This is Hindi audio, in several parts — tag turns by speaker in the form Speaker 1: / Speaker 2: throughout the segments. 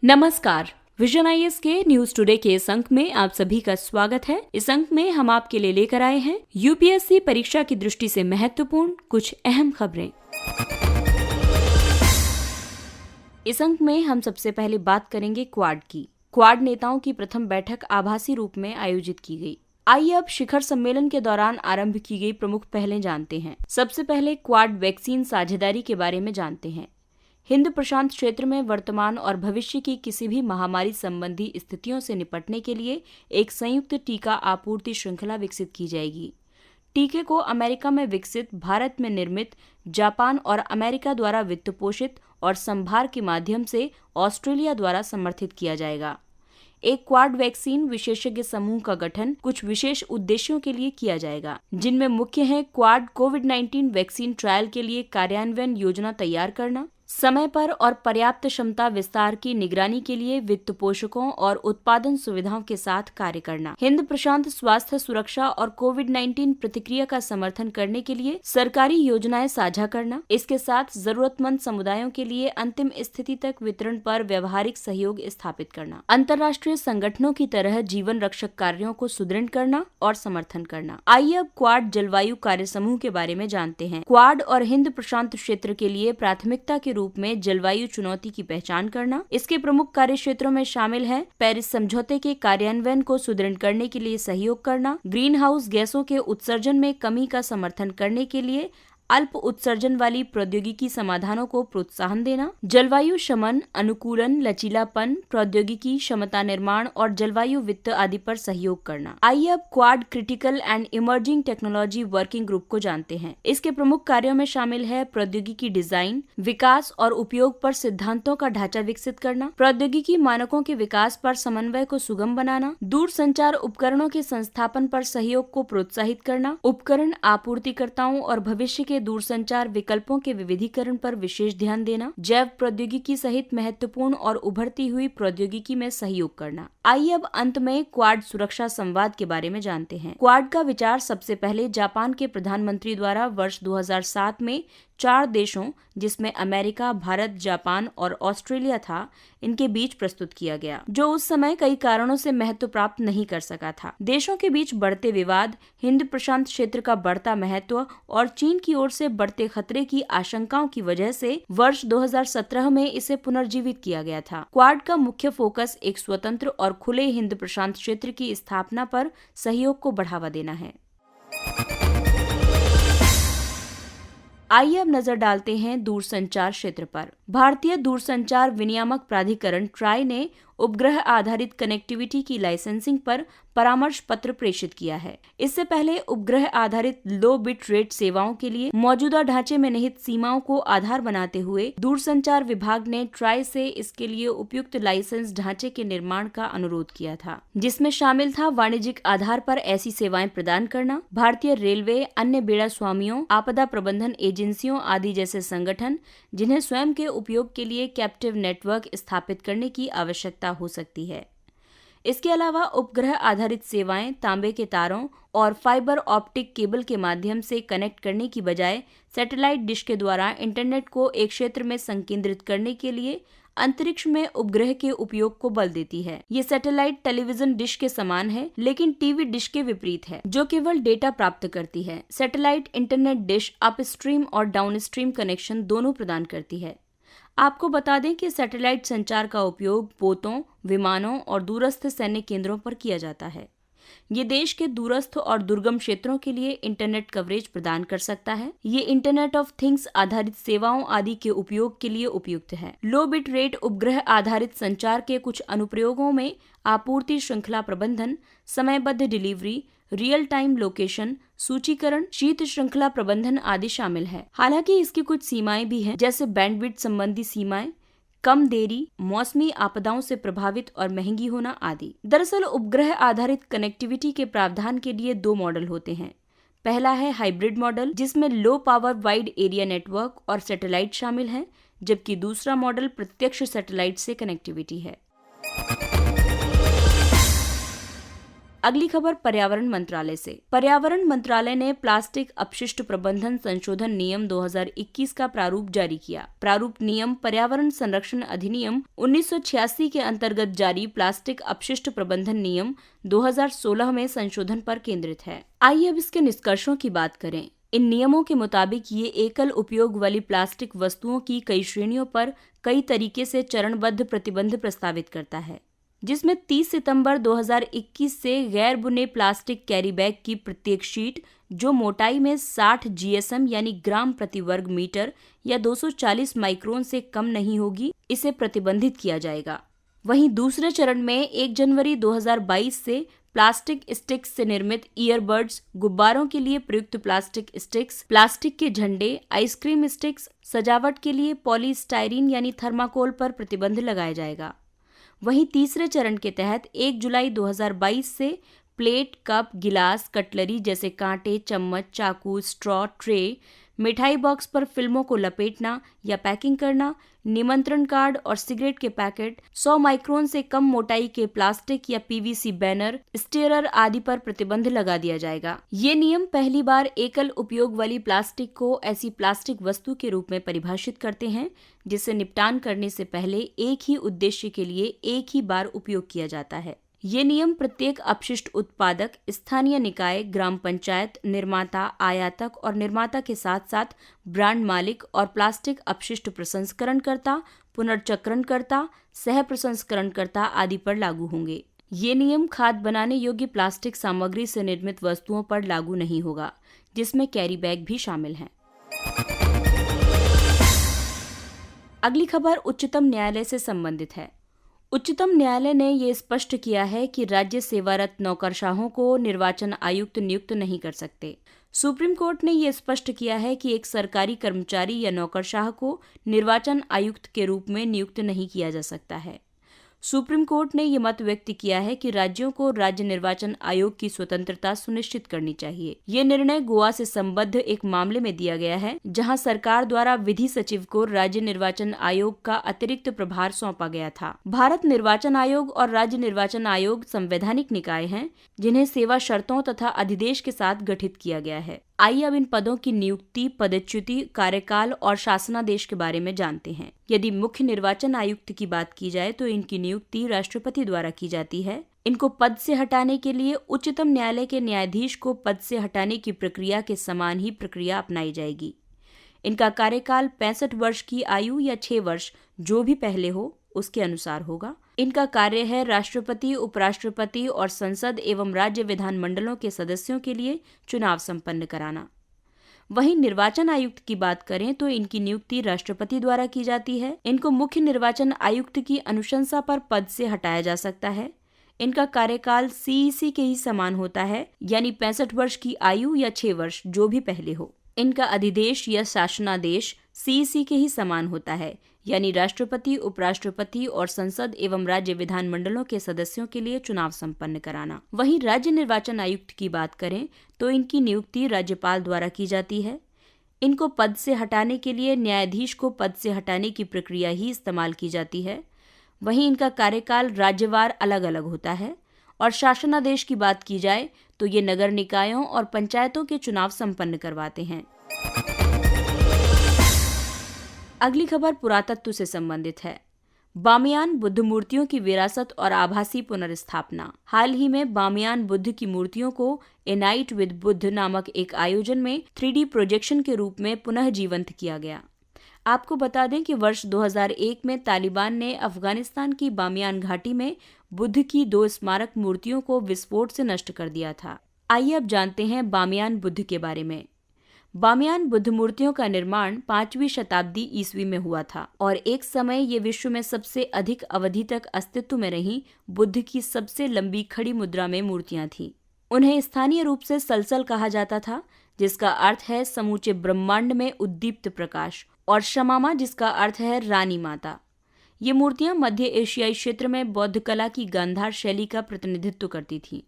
Speaker 1: नमस्कार। विजन आईएएस के न्यूज टुडे के इस अंक में आप सभी का स्वागत है। इस अंक में हम आपके लिए लेकर आए हैं यूपीएससी परीक्षा की दृष्टि से महत्वपूर्ण कुछ अहम खबरें। इस अंक में हम सबसे पहले बात करेंगे क्वाड की। क्वाड नेताओं की प्रथम बैठक आभासी रूप में आयोजित की गई। आइए अब शिखर सम्मेलन के दौरान आरंभ की गई प्रमुख पहलें जानते हैं। सबसे पहले क्वाड वैक्सीन साझेदारी के बारे में जानते हैं। हिंद प्रशांत क्षेत्र में वर्तमान और भविष्य की किसी भी महामारी संबंधी स्थितियों से निपटने के लिए एक संयुक्त टीका आपूर्ति श्रृंखला विकसित की जाएगी। टीके को अमेरिका में विकसित, भारत में निर्मित, जापान और अमेरिका द्वारा वित्त पोषित और संभार के माध्यम से ऑस्ट्रेलिया द्वारा समर्थित किया जाएगा। एक क्वाड वैक्सीन विशेषज्ञ समूह का गठन कुछ विशेष उद्देश्यों के लिए किया जाएगा, जिनमें मुख्य है क्वाड कोविड-19 वैक्सीन ट्रायल के लिए कार्यान्वयन योजना तैयार करना, समय पर और पर्याप्त क्षमता विस्तार की निगरानी के लिए वित्त पोषकों और उत्पादन सुविधाओं के साथ कार्य करना, हिंद प्रशांत स्वास्थ्य सुरक्षा और कोविड-19 प्रतिक्रिया का समर्थन करने के लिए सरकारी योजनाएं साझा करना, इसके साथ जरूरतमंद समुदायों के लिए अंतिम स्थिति तक वितरण पर व्यवहारिक सहयोग स्थापित करना, अंतर्राष्ट्रीय संगठनों की तरह जीवन रक्षक कार्यों को सुदृढ़ करना और समर्थन करना। आइए अब क्वाड जलवायु कार्य समूह के बारे में जानते हैं। क्वाड और हिंद प्रशांत क्षेत्र के लिए प्राथमिकता के रूप में जलवायु चुनौती की पहचान करना। इसके प्रमुख कार्य क्षेत्रों में शामिल है पेरिस समझौते के कार्यान्वयन को सुदृढ़ करने के लिए सहयोग करना, ग्रीन हाउस गैसों के उत्सर्जन में कमी का समर्थन करने के लिए अल्प उत्सर्जन वाली प्रौद्योगिकी समाधानों को प्रोत्साहन देना, जलवायु शमन, अनुकूलन, लचीलापन, प्रौद्योगिकी, क्षमता निर्माण और जलवायु वित्त आदि पर सहयोग करना। आइए अब quad critical and emerging technology working group को जानते हैं। इसके प्रमुख कार्यों में शामिल है प्रौद्योगिकी डिजाइन, विकास और उपयोग पर सिद्धांतों का ढांचा विकसित करना, प्रौद्योगिकी मानकों के विकास पर समन्वय को सुगम बनाना, दूर संचार उपकरणों के संस्थापन पर सहयोग को प्रोत्साहित करना, उपकरण आपूर्तिकर्ताओं और भविष्य के दूरसंचार विकल्पों के विविधीकरण पर विशेष ध्यान देना, जैव प्रौद्योगिकी सहित महत्वपूर्ण और उभरती हुई प्रौद्योगिकी में सहयोग करना। आइए अब अंत में क्वाड सुरक्षा संवाद के बारे में जानते हैं। क्वाड का विचार सबसे पहले जापान के प्रधानमंत्री द्वारा वर्ष 2007 में 4 देशों, जिसमें अमेरिका, भारत, जापान और ऑस्ट्रेलिया था, इनके बीच प्रस्तुत किया गया, जो उस समय कई कारणों से महत्व प्राप्त नहीं कर सका था। देशों के बीच बढ़ते विवाद, हिंद प्रशांत क्षेत्र का बढ़ता महत्व और चीन की ओर से बढ़ते खतरे की आशंकाओं की वजह से वर्ष 2017 में इसे पुनर्जीवित किया गया था। क्वाड का मुख्य फोकस एक स्वतंत्र और खुले हिंद प्रशांत क्षेत्र की स्थापना पर सहयोग को बढ़ावा देना है। आइए अब नजर डालते हैं दूरसंचार क्षेत्र पर। भारतीय दूरसंचार विनियामक प्राधिकरण ट्राई ने उपग्रह आधारित कनेक्टिविटी की लाइसेंसिंग पर परामर्श पत्र प्रेषित किया है। इससे पहले उपग्रह आधारित लो बिट रेट सेवाओं के लिए मौजूदा ढांचे में निहित सीमाओं को आधार बनाते हुए दूरसंचार विभाग ने ट्राई से इसके लिए उपयुक्त लाइसेंस ढांचे के निर्माण का अनुरोध किया था, जिसमें शामिल था वाणिज्यिक आधार पर ऐसी सेवाएं प्रदान करना, भारतीय रेलवे, अन्य बेड़ा स्वामियों, आपदा प्रबंधन एजेंसियों आदि जैसे संगठन जिन्हें स्वयं के उपयोग के लिए कैप्टिव नेटवर्क स्थापित करने की आवश्यकता हो सकती है। इसके अलावा उपग्रह आधारित सेवाएं तांबे के तारों और फाइबर ऑप्टिक केबल के माध्यम से कनेक्ट करने की बजाय सैटेलाइट डिश के द्वारा इंटरनेट को एक क्षेत्र में संकेंद्रित करने के लिए अंतरिक्ष में उपग्रह के उपयोग को बल देती है। ये सैटेलाइट टेलीविजन डिश के समान है, लेकिन टीवी डिश के विपरीत है, जो केवल डेटा प्राप्त करती है। सैटेलाइट इंटरनेट डिश अपस्ट्रीम और डाउनस्ट्रीम कनेक्शन दोनों प्रदान करती है। आपको बता दें कि सैटेलाइट संचार का उपयोग पोतों, विमानों और दूरस्थ सैन्य केंद्रों पर किया जाता है। ये देश के दूरस्थ और दुर्गम क्षेत्रों के लिए इंटरनेट कवरेज प्रदान कर सकता है। ये इंटरनेट ऑफ थिंग्स आधारित सेवाओं आदि के उपयोग के लिए उपयुक्त है। लो बिट रेट उपग्रह आधारित संचार के कुछ अनुप्रयोगों में आपूर्ति श्रृंखला प्रबंधन, समयबद्ध डिलीवरी, रियल टाइम लोकेशन, सूचीकरण, शीत श्रृंखला प्रबंधन आदि शामिल है। हालांकि इसकी कुछ सीमाएं भी हैं, जैसे बैंडविड्थ संबंधी सीमाएं, कम देरी, मौसमी आपदाओं से प्रभावित और महंगी होना आदि। दरअसल उपग्रह आधारित कनेक्टिविटी के प्रावधान के लिए 2 मॉडल होते हैं। पहला है हाइब्रिड मॉडल, जिसमें low power wide area network और सैटेलाइट शामिल हैं, जबकि दूसरा मॉडल प्रत्यक्ष सैटेलाइट से कनेक्टिविटी है। अगली खबर पर्यावरण मंत्रालय से। पर्यावरण मंत्रालय ने प्लास्टिक अपशिष्ट प्रबंधन संशोधन नियम 2021 का प्रारूप जारी किया। प्रारूप नियम पर्यावरण संरक्षण अधिनियम 1986 के अंतर्गत जारी प्लास्टिक अपशिष्ट प्रबंधन नियम 2016 में संशोधन पर केंद्रित है। आइए अब इसके निष्कर्षों की बात करें। इन नियमों के मुताबिक ये एकल उपयोग वाली प्लास्टिक वस्तुओं की कई श्रेणियों पर कई तरीके से चरणबद्ध प्रतिबंध प्रस्तावित करता है, जिसमें 30 सितंबर 2021 से गैर बुने प्लास्टिक कैरी बैग की प्रत्येक शीट जो मोटाई में 60 जीएसएम यानी ग्राम प्रति वर्ग मीटर या 240 माइक्रोन से कम नहीं होगी, इसे प्रतिबंधित किया जाएगा। वहीं दूसरे चरण में 1 जनवरी 2022 से प्लास्टिक स्टिक्स से निर्मित ईयरबड्स, गुब्बारों के लिए प्रयुक्त प्लास्टिक स्टिक्स, प्लास्टिक के झंडे, आइसक्रीम स्टिक्स, सजावट के लिए पॉलीस्टाइरीन यानी थर्माकोल पर प्रतिबंध लगाया जाएगा। वहीं तीसरे चरण के तहत 1 जुलाई 2022 से प्लेट, कप, गिलास, कटलरी जैसे कांटे, चम्मच, चाकू, स्ट्रॉ, ट्रे, मिठाई बॉक्स पर फिल्मों को लपेटना या पैकिंग करना, निमंत्रण कार्ड और सिगरेट के पैकेट, 100 माइक्रोन से कम मोटाई के प्लास्टिक या पीवीसी बैनर, स्टेरर आदि पर प्रतिबंध लगा दिया जाएगा। ये नियम पहली बार एकल उपयोग वाली प्लास्टिक को ऐसी प्लास्टिक वस्तु के रूप में परिभाषित करते हैं जिसे निपटान करने से पहले एक ही उद्देश्य के लिए एक ही बार उपयोग किया जाता है। ये नियम प्रत्येक अपशिष्ट उत्पादक, स्थानीय निकाय, ग्राम पंचायत, निर्माता, आयातक और निर्माता के साथ साथ ब्रांड मालिक और प्लास्टिक अपशिष्ट प्रसंस्करणकर्ता, पुनर्चक्रणकर्ता, सह प्रसंस्करणकर्ता आदि पर लागू होंगे। ये नियम खाद बनाने योग्य प्लास्टिक सामग्री से निर्मित वस्तुओं पर लागू नहीं होगा, जिसमें कैरी बैग भी शामिल हैं। अगली खबर उच्चतम न्यायालय से संबंधित है। उच्चतम न्यायालय ने ये स्पष्ट किया है कि राज्य सेवारत नौकरशाहों को निर्वाचन आयुक्त नियुक्त नहीं कर सकते। सुप्रीम कोर्ट ने ये स्पष्ट किया है कि एक सरकारी कर्मचारी या नौकरशाह को निर्वाचन आयुक्त के रूप में नियुक्त नहीं किया जा सकता है। सुप्रीम कोर्ट ने ये मत व्यक्त किया है कि राज्यों को राज्य निर्वाचन आयोग की स्वतंत्रता सुनिश्चित करनी चाहिए। ये निर्णय गोवा से संबद्ध एक मामले में दिया गया है, जहां सरकार द्वारा विधि सचिव को राज्य निर्वाचन आयोग का अतिरिक्त प्रभार सौंपा गया था। भारत निर्वाचन आयोग और राज्य निर्वाचन आयोग संवैधानिक निकाय हैं, जिन्हें सेवा शर्तों तथा अधिदेश के साथ गठित किया गया है। आइए अब इन पदों की नियुक्ति, पदच्युति, कार्यकाल और शासनादेश के बारे में जानते हैं। यदि मुख्य निर्वाचन आयुक्त की बात की जाए तो इनकी नियुक्ति राष्ट्रपति द्वारा की जाती है। इनको पद से हटाने के लिए उच्चतम न्यायालय के न्यायाधीश को पद से हटाने की प्रक्रिया के समान ही प्रक्रिया अपनाई जाएगी। इनका कार्यकाल 65 वर्ष की आयु या 6 वर्ष जो भी पहले हो उसके अनुसार होगा। इनका कार्य है राष्ट्रपति, उपराष्ट्रपति और संसद एवं राज्य विधानमंडलों के सदस्यों के लिए चुनाव संपन्न कराना। वहीं निर्वाचन आयुक्त की बात करें तो इनकी नियुक्ति राष्ट्रपति द्वारा की जाती है। इनको मुख्य निर्वाचन आयुक्त की अनुशंसा पर पद से हटाया जा सकता है। इनका कार्यकाल सीईसी के ही समान होता है, यानी 65 वर्ष की आयु या 6 वर्ष जो भी पहले हो। इनका अधिदेश या शासनादेश सीईसी के ही समान होता है, यानी राष्ट्रपति, उपराष्ट्रपति और संसद एवं राज्य विधानमंडलों के सदस्यों के लिए चुनाव संपन्न कराना। वहीं राज्य निर्वाचन आयुक्त की बात करें तो इनकी नियुक्ति राज्यपाल द्वारा की जाती है। इनको पद से हटाने के लिए न्यायाधीश को पद से हटाने की प्रक्रिया ही इस्तेमाल की जाती है। वहीं इनका कार्यकाल राज्यवार अलग अलग होता है। और शासनादेश की बात की जाए तो ये नगर निकायों और पंचायतों के चुनाव संपन्न करवाते हैं। अगली खबर पुरातत्व से संबंधित है। बामियान बुद्ध मूर्तियों की विरासत और आभासी पुनर्स्थापना। हाल ही में बामियान बुद्ध की मूर्तियों को ए नाइट विद बुद्ध नामक एक आयोजन में 3D प्रोजेक्शन के रूप में पुनः जीवंत किया गया। आपको बता दें कि वर्ष 2001 में तालिबान ने अफगानिस्तान की बामियान घाटी में बुद्ध की 2 स्मारक मूर्तियों को विस्फोट से नष्ट कर दिया था। आइए अब जानते हैं बामियान बुद्ध के बारे में। बामियान बुद्ध मूर्तियों का निर्माण 5वीं शताब्दी ईस्वी में हुआ था और एक समय ये विश्व में सबसे अधिक अवधि तक अस्तित्व में रही बुद्ध की सबसे लंबी खड़ी मुद्रा में मूर्तियां थीं। उन्हें स्थानीय रूप से सलसल कहा जाता था, जिसका अर्थ है समूचे ब्रह्मांड में उद्दीप्त प्रकाश, और शमामा जिसका अर्थ है रानी माता। ये मूर्तियां मध्य एशियाई क्षेत्र में बौद्ध कला की गांधार शैली का प्रतिनिधित्व करती थीं।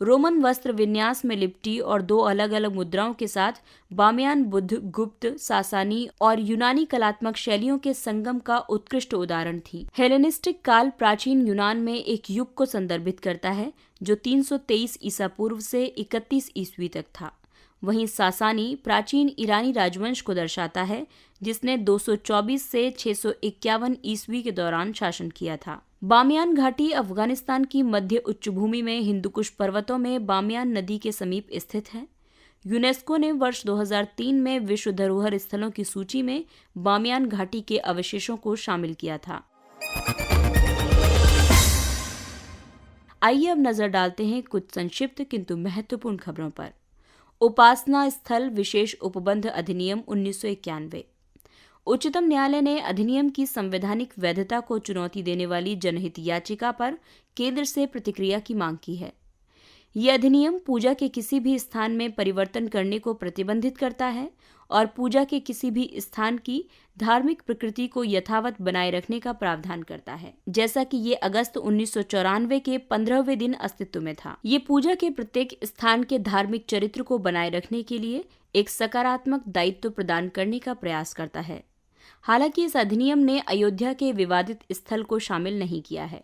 Speaker 1: रोमन वस्त्र विन्यास में लिपटी और 2 अलग अलग मुद्राओं के साथ बामियान बुद्ध गुप्त, सासानी और यूनानी कलात्मक शैलियों के संगम का उत्कृष्ट उदाहरण थी। हेलेनिस्टिक काल प्राचीन यूनान में एक युग को संदर्भित करता है जो 323 ईसा पूर्व से 31 ईस्वी तक था। वहीं सासानी प्राचीन ईरानी राजवंश को दर्शाता है, जिसने 224 से 651 ईस्वी के दौरान शासन किया था। बामियान घाटी अफगानिस्तान की मध्य उच्चभूमि में हिंदुकुश पर्वतों में बामियान नदी के समीप स्थित है। यूनेस्को ने वर्ष 2003 में विश्व धरोहर स्थलों की सूची में बामियान घाटी के अवशेषों को शामिल किया था। आइए अब नजर डालते हैं कुछ संक्षिप्त किंतु महत्वपूर्ण खबरों पर। उपासना स्थल विशेष उपबंध अधिनियम 1991। उच्चतम न्यायालय ने अधिनियम की संवैधानिक वैधता को चुनौती देने वाली जनहित याचिका पर केंद्र से प्रतिक्रिया की मांग की है। ये अधिनियम पूजा के किसी भी स्थान में परिवर्तन करने को प्रतिबंधित करता है और पूजा के किसी भी स्थान की धार्मिक प्रकृति को यथावत बनाए रखने का प्रावधान करता है, जैसा कि ये अगस्त 1994 के 15वें दिन अस्तित्व में था। ये पूजा के प्रत्येक स्थान के धार्मिक चरित्र को बनाए रखने के लिए एक सकारात्मक दायित्व प्रदान करने का प्रयास करता है। हालांकि इस अधिनियम ने अयोध्या के विवादित स्थल को शामिल नहीं किया है।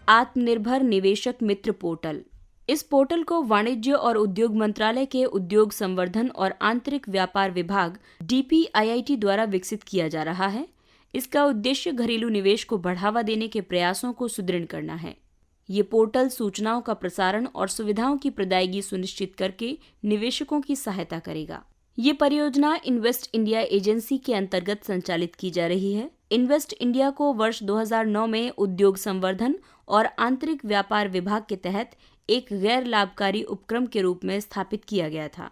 Speaker 1: आत्मनिर्भर निवेशक मित्र पोर्टल। इस पोर्टल को वाणिज्य और उद्योग मंत्रालय के उद्योग संवर्धन और आंतरिक व्यापार विभाग DPIIT द्वारा विकसित किया जा रहा है। इसका उद्देश्य घरेलू निवेश को बढ़ावा देने के प्रयासों को सुदृढ़ करना है। ये पोर्टल सूचनाओं का प्रसारण और सुविधाओं की प्रदायगी सुनिश्चित करके निवेशकों की सहायता करेगा। ये परियोजना इन्वेस्ट इंडिया एजेंसी के अंतर्गत संचालित की जा रही है। इन्वेस्ट इंडिया को वर्ष 2009 में उद्योग संवर्धन और आंतरिक व्यापार विभाग के तहत एक गैर लाभकारी उपक्रम के रूप में स्थापित किया गया था।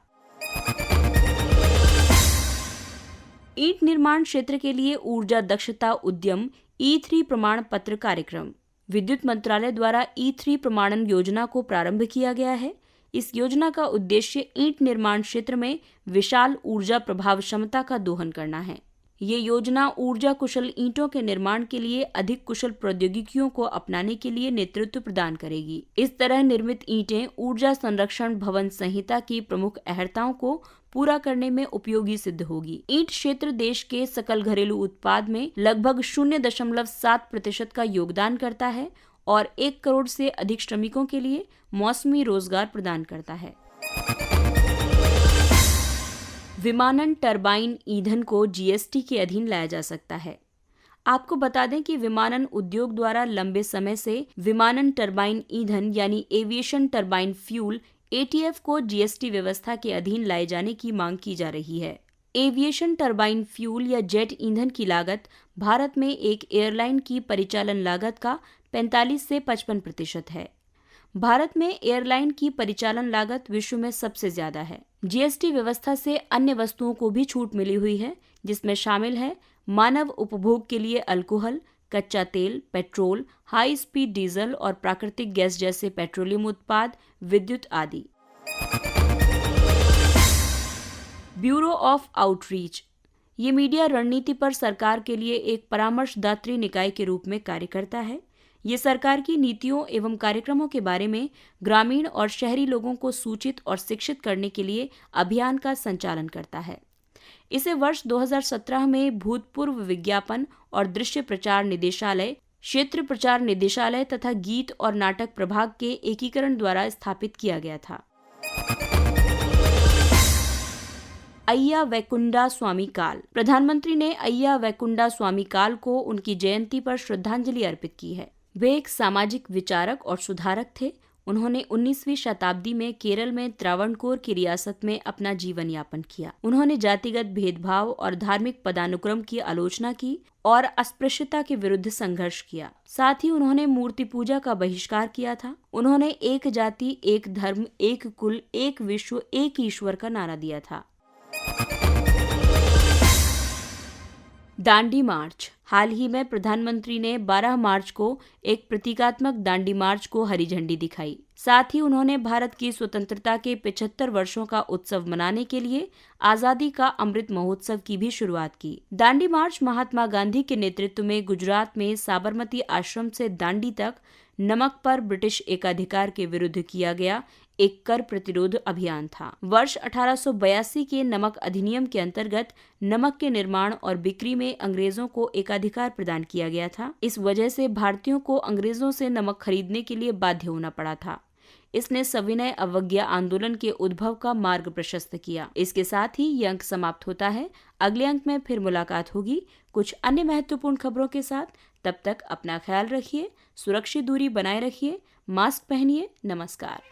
Speaker 1: ईंट निर्माण क्षेत्र के लिए ऊर्जा दक्षता उद्यम E3 प्रमाण पत्र कार्यक्रम। विद्युत मंत्रालय द्वारा E3 प्रमाणन योजना को प्रारंभ किया गया है। इस योजना का उद्देश्य ईंट निर्माण क्षेत्र में विशाल ऊर्जा प्रभाव क्षमता का दोहन करना है। ये योजना ऊर्जा कुशल ईंटों के निर्माण के लिए अधिक कुशल प्रौद्योगिकियों को अपनाने के लिए नेतृत्व प्रदान करेगी। इस तरह निर्मित ईंटें ऊर्जा संरक्षण भवन संहिता की प्रमुख अहर्ताओं को पूरा करने में उपयोगी सिद्ध होगी। ईंट क्षेत्र देश के सकल घरेलू उत्पाद में लगभग 0.7% का योगदान करता है और 1 करोड़ से अधिक श्रमिकों के लिए मौसमी रोजगार प्रदान करता है। विमानन टरबाइन ईंधन को GST के अधीन लाया जा सकता है। आपको बता दें कि विमानन उद्योग द्वारा लंबे समय से विमानन टरबाइन ईंधन यानी एविएशन टरबाइन फ्यूल ATF को GST व्यवस्था के अधीन लाए जाने की मांग की जा रही है। एविएशन टरबाइन फ्यूल या जेट ईंधन की लागत भारत में एक एयरलाइन की परिचालन लागत का 45 से 55% है। भारत में एयरलाइन की परिचालन लागत विश्व में सबसे ज्यादा है। GST व्यवस्था से अन्य वस्तुओं को भी छूट मिली हुई है, जिसमें शामिल है मानव उपभोग के लिए अल्कोहल, कच्चा तेल, पेट्रोल, हाई स्पीड डीजल और प्राकृतिक गैस जैसे पेट्रोलियम उत्पाद, विद्युत आदि। Bureau of outreach. ये मीडिया रणनीति पर सरकार के लिए एक परामर्शदात्री निकाय के रूप में कार्य करता है। ये सरकार की नीतियों एवं कार्यक्रमों के बारे में ग्रामीण और शहरी लोगों को सूचित और शिक्षित करने के लिए अभियान का संचालन करता है। इसे वर्ष 2017 में भूतपूर्व विज्ञापन और दृश्य प्रचार निदेशालय, क्षेत्र प्रचार निदेशालय तथा गीत और नाटक प्रभाग के एकीकरण द्वारा स्थापित किया गया था। अय्या वैकुंडा स्वामी काल। प्रधानमंत्री ने अय्या वैकुंडा स्वामी काल को उनकी जयंती पर श्रद्धांजलि अर्पित की है। वे एक सामाजिक विचारक और सुधारक थे। उन्होंने 19वीं शताब्दी में केरल में त्रावणकोर की रियासत में अपना जीवन यापन किया। उन्होंने जातिगत भेदभाव और धार्मिक पदानुक्रम की आलोचना की और अस्पृश्यता के विरुद्ध संघर्ष किया। साथ ही उन्होंने मूर्ति पूजा का बहिष्कार किया था। उन्होंने एक जाति, एक धर्म, एक कुल, एक विश्व, एक ईश्वर का नारा दिया था। दांडी मार्च। हाल ही में प्रधानमंत्री ने 12 मार्च को एक प्रतीकात्मक दांडी मार्च को हरी झंडी दिखाई। साथ ही उन्होंने भारत की स्वतंत्रता के 75 वर्षों का उत्सव मनाने के लिए आजादी का अमृत महोत्सव की भी शुरुआत की। दांडी मार्च महात्मा गांधी के नेतृत्व में गुजरात में साबरमती आश्रम से दांडी तक नमक पर ब्रिटिश एकाधिकार के विरुद्ध किया गया एक कर प्रतिरोध अभियान था। वर्ष 1882 के नमक अधिनियम के अंतर्गत नमक के निर्माण और बिक्री में अंग्रेजों को एकाधिकार प्रदान किया गया था। इस वजह से भारतीयों को अंग्रेजों से नमक खरीदने के लिए बाध्य होना पड़ा था। इसने सविनय अवज्ञा आंदोलन के उद्भव का मार्ग प्रशस्त किया। इसके साथ ही यह अंक समाप्त होता है। अगले अंक में फिर मुलाकात होगी कुछ अन्य महत्वपूर्ण खबरों के साथ। तब तक अपना ख्याल रखिए, सुरक्षित दूरी बनाए रखिए, मास्क पहनिए। नमस्कार।